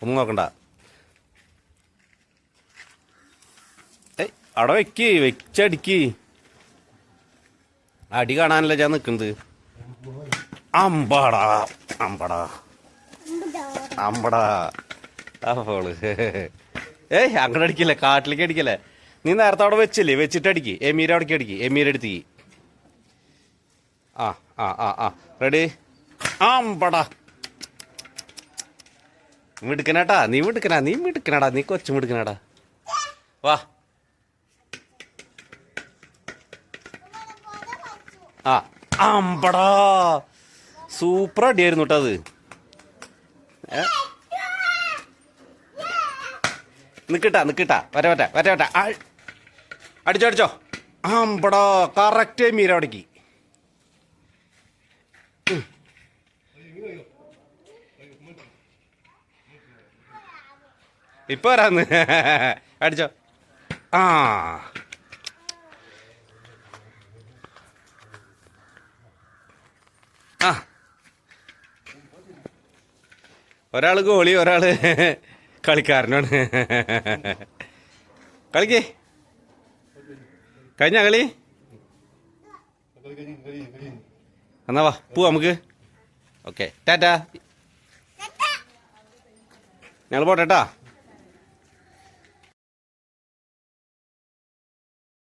ഒന്നും നോക്കണ്ട. അവിടെ വെച്ചടിക്ക്. അടി കാണാനല്ല ഞാൻ നിൽക്കുന്നത്. അമ്പടാ അമ്പടാ അമ്പടാ അപ്പോള് അങ്ങനെ അടിക്കല്ലേ, കാട്ടിലേക്ക് അടിക്കല്ലേ. നീ നേരത്തെ അവിടെ വെച്ചില്ലേ, വെച്ചിട്ട് അടിക്ക്. എമീര അവിടേക്ക് അടിക്ക്. എമീരെടുത്ത് ആ ആ ആ ആ റെഡി. അമ്പടാ മിടുക്കനാട്ടാ. നീ മിടുക്കനാടാ. നീ കൊച്ചു മിടുക്കനാടാ. വാ. ആ അമ്പടാ സൂപ്പർ അടിയായിരുന്നു കേട്ടോ അത്. നിക്കട്ടാ വരട്ടെ. അടിച്ചോ. അമ്പടാ കറക്റ്റ് മീര അവിടേക്ക്. ഇപ്പൊ വരാന്ന്. അടിച്ചോ. ആ ആ ഒരാള് ഗോളി, ഒരാള് കളിക്കാരനാണ്. കളിക്കേ കഴിഞ്ഞ കളി. എന്നാ വാ പോവാ നമുക്ക്. ഓക്കെ ടാറ്റാ. ഞങ്ങൾ പോട്ടെട്ടാ.